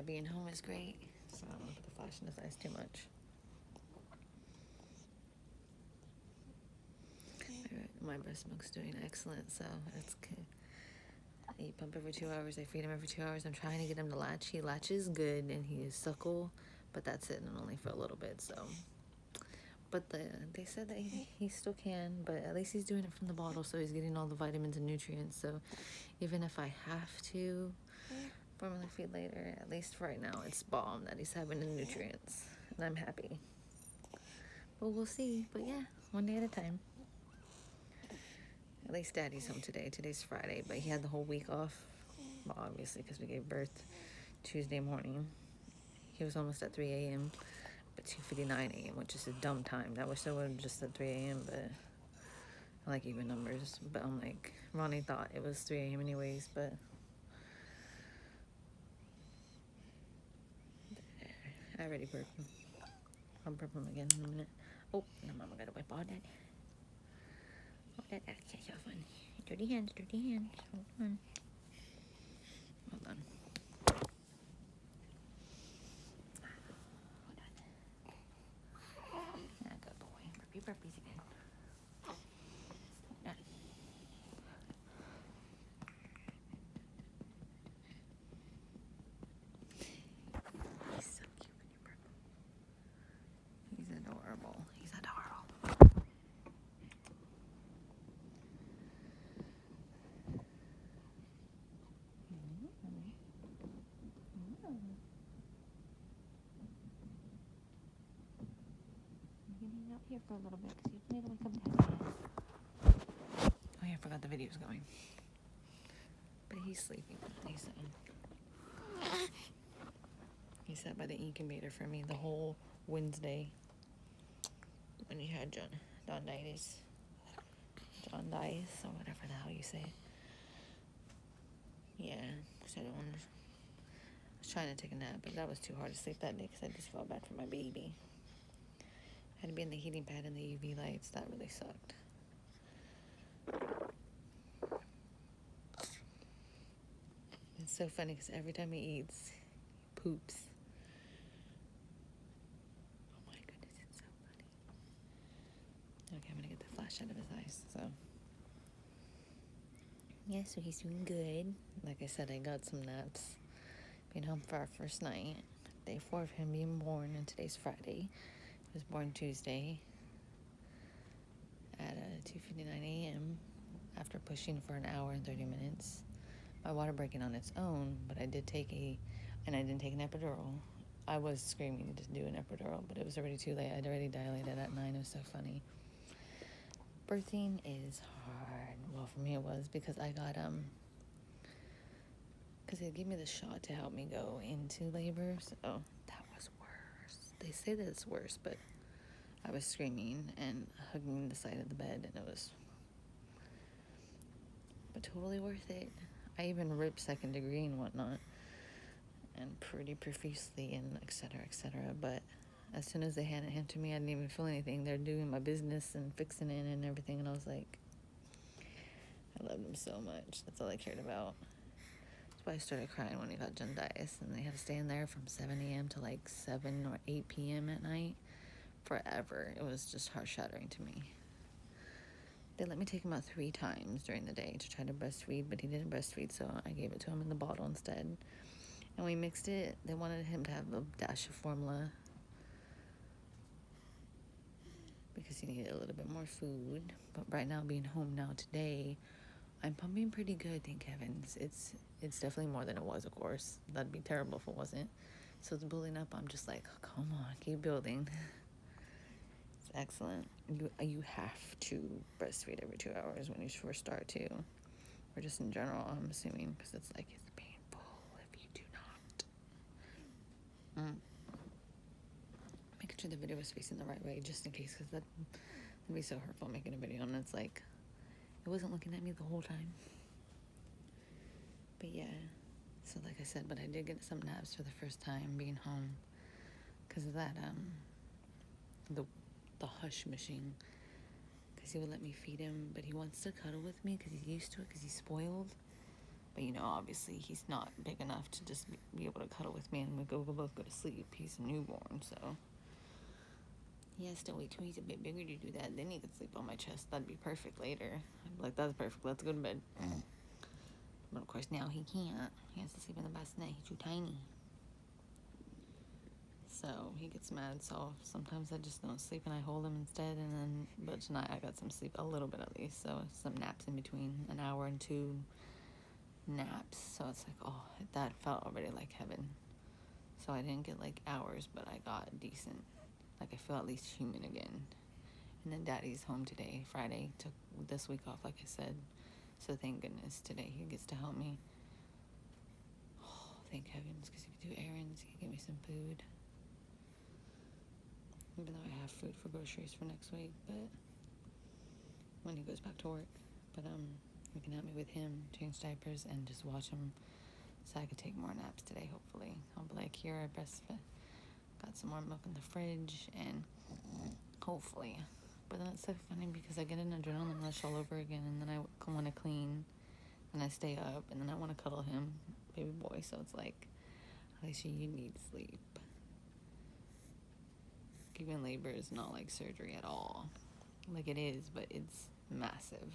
being home is great. So I don't want to put the flash in his eyes too much. My breast milk's doing excellent, so it's good. I eat pump every 2 hours. I feed him every 2 hours. I'm trying to get him to latch. He latches good, and he is suckle, but that's it, and only for a little bit. So, but they said that he still can, but at least he's doing it from the bottle, so he's getting all the vitamins and nutrients. So, even if I have to formula feed later, at least for right now, it's bomb that he's having the nutrients, and I'm happy. But we'll see. But yeah, one day at a time. At least Daddy's home today. Today's Friday, but he had the whole week off. Well, obviously, because we gave birth Tuesday morning. He was almost at 3 a.m., but 2:59 a.m., which is a dumb time. I wish I would have just said 3 a.m., but I like even numbers. But I'm like, Ronnie thought it was 3 a.m. anyways, but I already burped him. I'll burp him again in a minute. Oh, no, Mama gotta wipe all that. Oh, that's so fun. Dirty hands, dirty hands. Hold on. Hold on. Ah, good boy. Burpee burpees again. Hold on. He's so cute when you burp him. He's adorable. He's adorable. You can hang out here for a little bit because you need to wake up Daddy. Oh yeah, I forgot the video's going. But he's sleeping. He sat by the incubator for me the whole Wednesday when he had jaundice, or whatever the hell you say. Yeah, because I was trying to take a nap, but that was too hard to sleep that day because I just felt bad for my baby. I had to be in the heating pad and the UV lights. That really sucked. It's so funny because every time he eats, he poops. Oh my goodness, it's so funny. Okay, I'm going to get the flash out of his eyes. So, yeah, so he's doing good. Like I said, I got some naps. Being home for our first night. Day 4 of him being born, and today's Friday. He was born Tuesday at 2:59 a.m. after pushing for an hour and 30 minutes. My water breaking on its own, but I didn't take an epidural. I was screaming to do an epidural, but it was already too late. I'd already dilated at 9. It was so funny. Birthing is hard. Well, for me it was because I got because they gave me the shot to help me go into labor. So that was worse. They say that it's worse, but I was screaming and hugging the side of the bed, and it was but totally worth it. I even ripped 2nd degree and whatnot, and pretty profusely, and etc. But as soon as they handed it to me, I didn't even feel anything. They're doing my business and fixing it and everything, and I was like, I loved him so much. That's all I cared about. That's why I started crying when he got jaundice, and they had to stay in there from 7 a.m. to like 7 or 8 p.m. at night forever. It was just heart-shattering to me. They let me take him out 3 times during the day to try to breastfeed, but he didn't breastfeed, so I gave it to him in the bottle instead. And we mixed it. They wanted him to have a dash of formula because he needed a little bit more food. But right now, being home now today, I'm pumping pretty good, thank heavens. It's definitely more than it was, of course. That'd be terrible if it wasn't. So it's building up. I'm just like, come on, keep building. It's excellent. You have to breastfeed every 2 hours when you first start too, or just in general. I'm assuming because it's like it's painful if you do not. Making sure the video was facing the right way, just in case, because that'd be so hurtful making a video and it's like it wasn't looking at me the whole time. But yeah, so like I said, but I did get some naps for the first time being home because of that the hush machine, because he would let me feed him, but he wants to cuddle with me because he's used to it because he's spoiled. But, obviously he's not big enough to just be able to cuddle with me and we both go to sleep. He's a newborn, so he has to wait till he's a bit bigger to do that. Then he could sleep on my chest. That'd be perfect later. I'd be like, that's perfect. Let's go to bed. But, of course, now he can't. He has to sleep in the bassinet. He's too tiny. So he gets mad. So sometimes I just don't sleep and I hold him instead. But tonight I got some sleep, a little bit at least. So some naps in between, an hour and 2 naps. So it's like, oh, that felt already like heaven. So I didn't get like hours, but I got decent. Like I feel at least human again. And then Daddy's home today, Friday. Took this week off, like I said. So thank goodness today he gets to help me. Oh, thank heavens, because he could do errands. He could get me some food. Even though I have food for groceries for next week, but when he goes back to work. But he can help me with him, change diapers, and just watch him, so I could take more naps today. Hopefully, I'll be like, here, I breastfed. Got some more milk in the fridge, and hopefully. But then it's so funny because I get an adrenaline rush all over again, and then I want to clean, and I stay up, and then I want to cuddle him, baby boy. So it's like, Alicia, you need sleep. Giving labor is not like surgery at all. Like it is, but it's massive.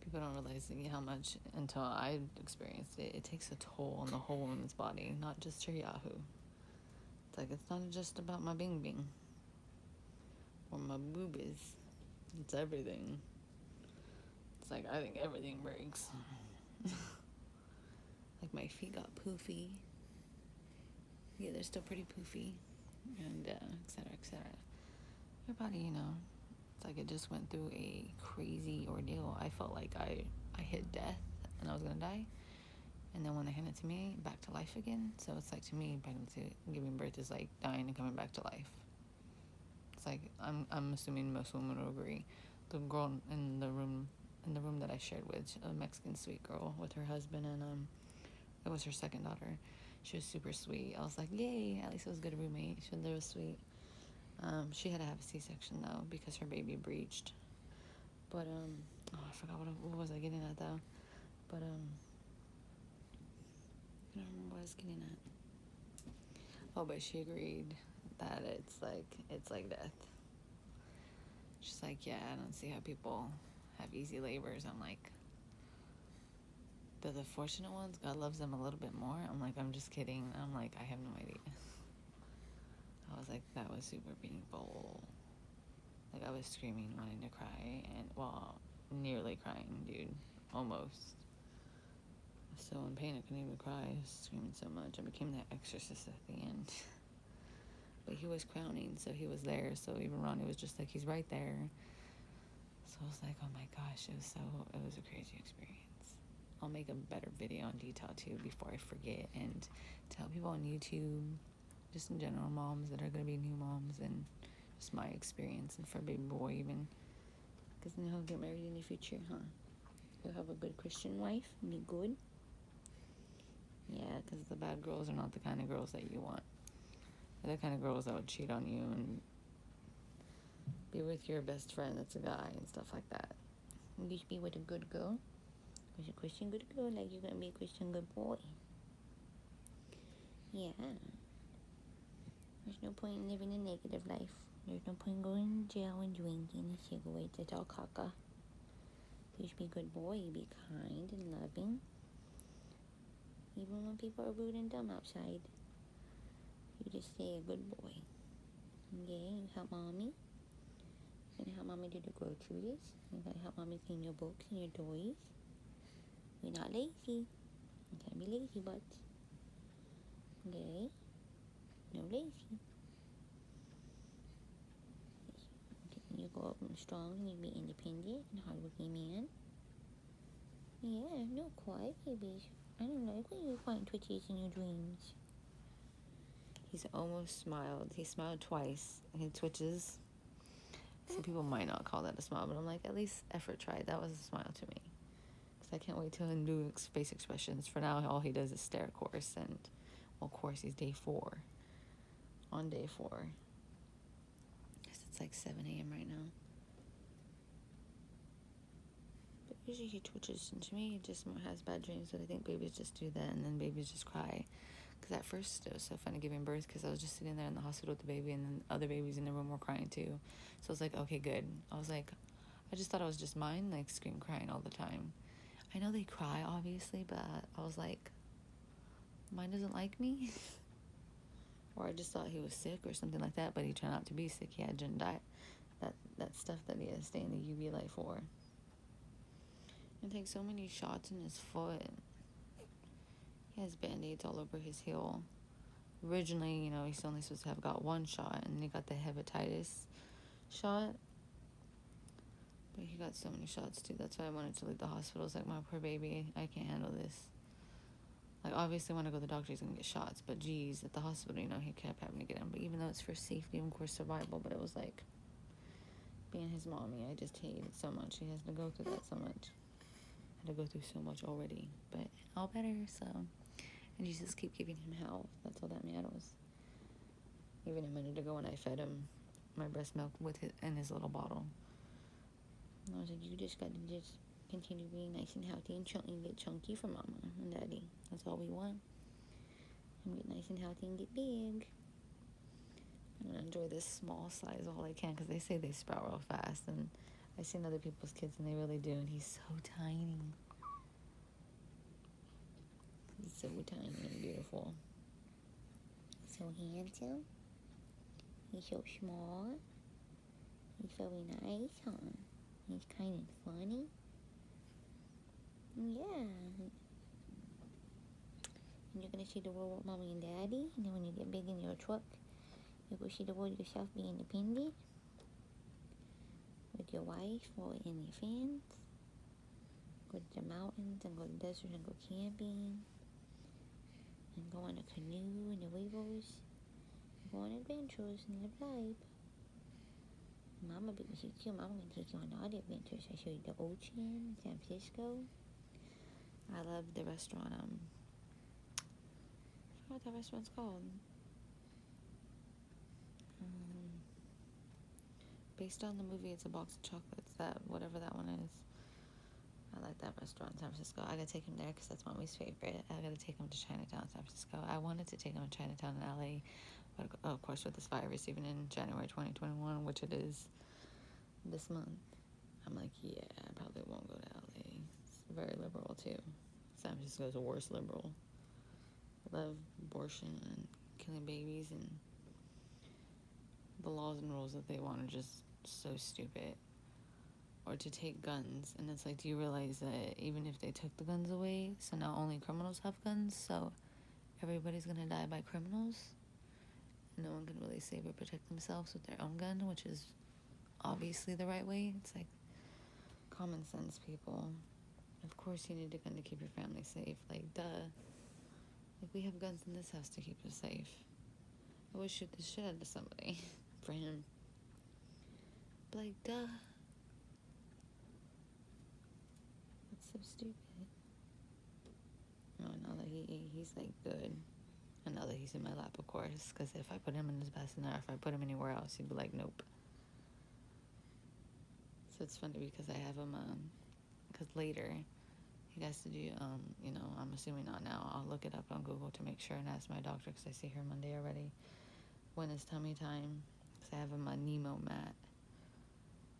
People don't realize how much, until I experienced it, it takes a toll on the whole woman's body, not just your Yahoo. It's like, it's not just about my bing bing or my boobies. It's everything. It's like, I think everything breaks. Like my feet got poofy. Yeah, they're still pretty poofy. And et cetera, et cetera. Your body, it's like it just went through a crazy ordeal. I felt like I hit death and I was gonna die. And then when they handed it to me, back to life again. So it's like, to me, pregnancy, giving birth is like dying and coming back to life. It's like, I'm assuming most women will agree. The girl in the room that I shared with, a Mexican sweet girl with her husband, and it was her second daughter. She was super sweet. I was like, yay, at least it was a good roommate. She was sweet. She had to have a C-section though because her baby breached. But I forgot what was I getting at though. But I don't remember what I was getting at. Oh, but she agreed that it's like death. She's like, yeah, I don't see how people have easy labors. I'm like, the fortunate ones, God loves them a little bit more. I'm like, I'm just kidding. I'm like, I have no idea. I was like, that was super painful. Like, I was screaming, wanting to cry, and, well, nearly crying, dude. Almost. I was so in pain, I couldn't even cry. I was screaming so much. I became that exorcist at the end. But he was crowning, so he was there. So even Ronnie was just like, he's right there. So I was like, oh my gosh, it was a crazy experience. I'll make a better video on detail too before I forget, and tell people on YouTube, just in general, moms that are going to be new moms, and just my experience, and for a baby boy even, because then he'll get married in the future, huh? He'll have a good Christian wife, be good. Yeah, because the bad girls are not the kind of girls that you want. They're the kind of girls that would cheat on you and be with your best friend that's a guy and stuff like that. You should be with a good girl. With a Christian good girl, like you're going to be a Christian good boy. Yeah. There's no point in living a negative life. There's no point going to jail and drinking cigarettes. It's all caca. You should be a good boy. Be kind and loving. Even when people are rude and dumb outside. You just stay a good boy. Okay, you help mommy. You're going to help mommy do the groceries. You're going to help mommy clean your books and your toys. We're not lazy. You can't be lazy butts. Okay? No lazy. You go up and strong and you be independent and hardworking man. Yeah, no quiet babies. I don't like when you find twitches in your dreams. He's almost smiled. He smiled twice. He twitches. Some people might not call that a smile, but I'm like, at least effort tried. That was a smile to me. Because I can't wait till him do face expressions. For now, all he does is stare, of course. And, well, of course, he's day 4. On day 4. Because it's like 7 a.m. right now. But usually he twitches, and to me, he just more has bad dreams. But I think babies just do that, and then babies just cry. Because at first, it was so funny giving birth, because I was just sitting there in the hospital with the baby, and then other babies in the room were crying too. So I was like, okay, good. I was like, I just thought it was just mine, like, scream crying all the time. I know they cry, obviously, but I was like, mine doesn't like me. Or I just thought he was sick or something like that, but he turned out to be sick. He had that stuff that he had to stay in the UV light for. And take so many shots in his foot. He has band-aids all over his heel. Originally, you know, he's only supposed to have got one shot, and he got the hepatitis shot. But he got so many shots too. That's why I wanted to leave the hospital. It's like, my poor baby, I can't handle this. Like, obviously, when I go to the doctor, he's gonna get shots. But geez, at the hospital, you know, he kept having to get him. But even though it's for safety and, of course, survival, but it was like, being his mommy, I just hate it so much. He has to go through that so much. I had to go through so much already. But all better, so. And Jesus keep giving him health. That's all that matters. Even a minute ago when I fed him my breast milk in his little bottle. And I was like, you just gotta just continue being nice and healthy and get chunky for mama and daddy. That's all we want. And get nice and healthy and get big. I'm gonna enjoy this small size all I can, because they say they sprout real fast, and I've seen other people's kids and they really do, and he's so tiny. He's so tiny and beautiful. So handsome. He's so small. He's very nice, huh? He's kind of funny. Yeah. And you're gonna see the world with mommy and daddy. And then when you get big in your truck, you go see the world yourself, be independent. With your wife or in your friends. Go to the mountains and go to the desert and go camping. And go on a canoe and the rivers. Go on adventures and live life. Mama be with you too. Mama gonna take you on all the adventures. I show you the ocean, San Francisco. I love the restaurant. I forgot what that restaurant's called. Based on the movie, it's a box of chocolates. That whatever that one is. I like that restaurant in San Francisco. I gotta take him there because that's mommy's favorite. I gotta take him to Chinatown, San Francisco. I wanted to take him to Chinatown in LA, but of course with this virus, even in January 2021, which it is this month, I'm like, yeah, I probably won't go to LA. It's very liberal too. San Francisco is the worst liberal. I love abortion and killing babies, and the laws and rules that they want are just so stupid. Or to take guns, and it's like, do you realize that even if they took the guns away, so now only criminals have guns, so everybody's gonna die by criminals? No one can really save or protect themselves with their own gun, which is obviously the right way. It's like common sense, people. Of course you need a gun to keep your family safe. Like, duh. Like, we have guns in this house to keep us safe. I would shoot the shit out of somebody for him. But like, duh. That's so stupid. No, now that he's like good. And now that he's in my lap, of course. Because if I put him in his bassinet, or if I put him anywhere else, he'd be like, nope. So it's funny because I have him, because later he has to do, you know, I'm assuming not now. I'll look it up on Google to make sure and ask my doctor, because I see her Monday already, when is tummy time. Because I have him a Nemo mat.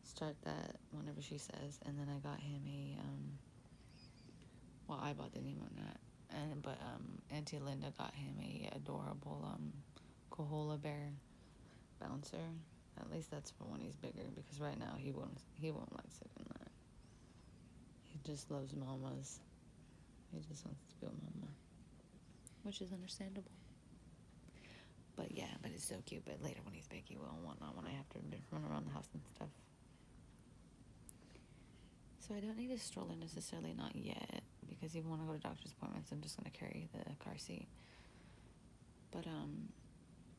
Start that whenever she says. And then I got him I bought the Nemo mat. But Auntie Linda got him a adorable koala bear bouncer. At least that's for when he's bigger, because right now he won't like sitting in that. He just loves mamas. He just wants to be a mama, which is understandable. But yeah, but it's so cute. But later when he's big, he will and whatnot, when I have to run around the house and stuff. So I don't need a stroller necessarily, not yet, because even when I go to doctor's appointments, I'm just going to carry the car seat. But,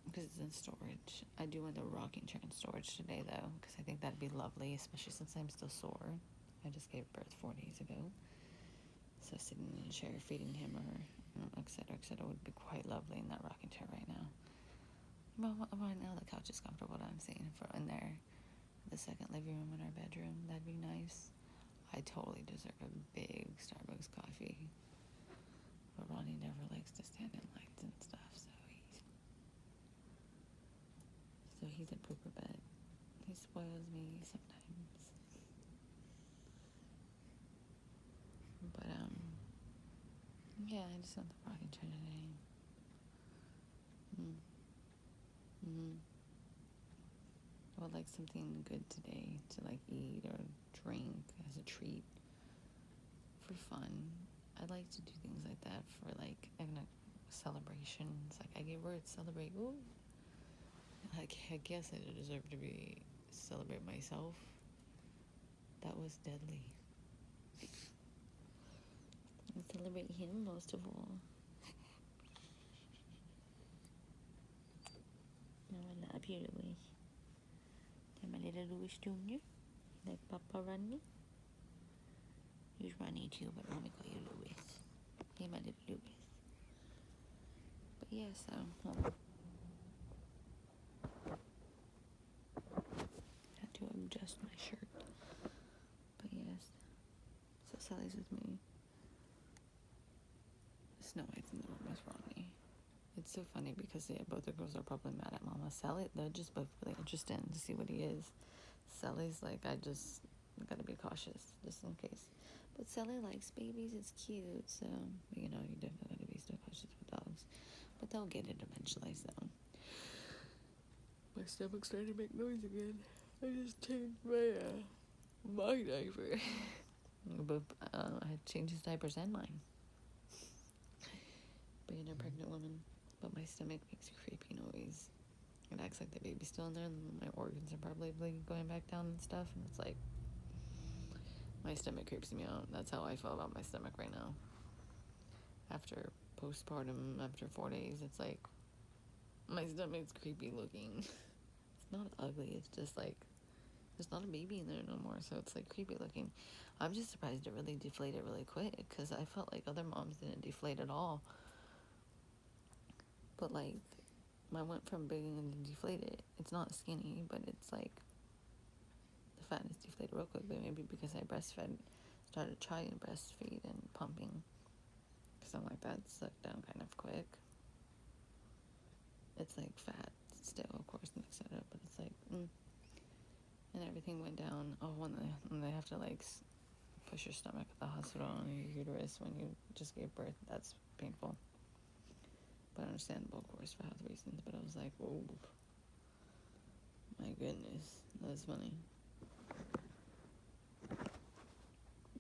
because it's in storage. I do want the rocking chair in storage today, though, because I think that'd be lovely, especially since I'm still sore. I just gave birth 4 days ago. So sitting in a chair, feeding him, or, et cetera, would be quite lovely in that rocking chair right now. Well, right now the couch is comfortable, I'm saying, for in there. The second living room in our bedroom, that'd be nice. I totally deserve a big Starbucks coffee. But Ronnie never likes to stand in lines and stuff, so he's a pooper bed. He spoils me sometimes. But yeah, I just want the rocking chair today. I would like something good today to like eat or drink as a treat for fun. I like to do things like that for like celebrations. Like I get words celebrate. Ooh, like I guess I deserve to be celebrate myself. That was deadly. And celebrate him most of all. No, I love you, Louis. You're my little Louis Jr. Like Papa Ronnie. He's Ronnie too, but let me call you Louis. Hey, my little Louis. But yeah, so had to adjust my shirt. But yes, so Sally's with me. Snow White's in the room with Ronnie. It's so funny because both the girls are probably mad at Mama. Sally, they're just both really interested to see what he is. Sally's like, I just gotta be cautious, just in case. But Sally likes babies, it's cute, so, you know, you definitely gotta be still cautious with dogs. But they'll get it eventually, so. My stomach's starting to make noise again. I just changed my diaper. But I changed his diapers and mine. Being a pregnant woman. But my stomach makes a creepy noise. It acts like the baby's still in there, and my organs are probably going back down and stuff, and it's like, my stomach creeps me out. That's how I feel about my stomach right now. After postpartum, after 4 days, it's like, my stomach's creepy looking. It's not ugly, it's just like, there's not a baby in there no more, so it's like creepy looking. I'm just surprised it really deflated really quick, because I felt like other moms didn't deflate at all. But like, I went from big and deflated. It's not skinny, but it's like, the fatness deflated real quick, but maybe because I started trying to breastfeed and pumping. Something like that sucked down kind of quick. It's like fat still, of course, and etc. But it's like, and everything went down. Oh, when they have to like push your stomach at the hospital on your uterus when you just gave birth, that's painful. But understandable, of course, for health reasons. But I was like, whoa, my goodness, that's funny.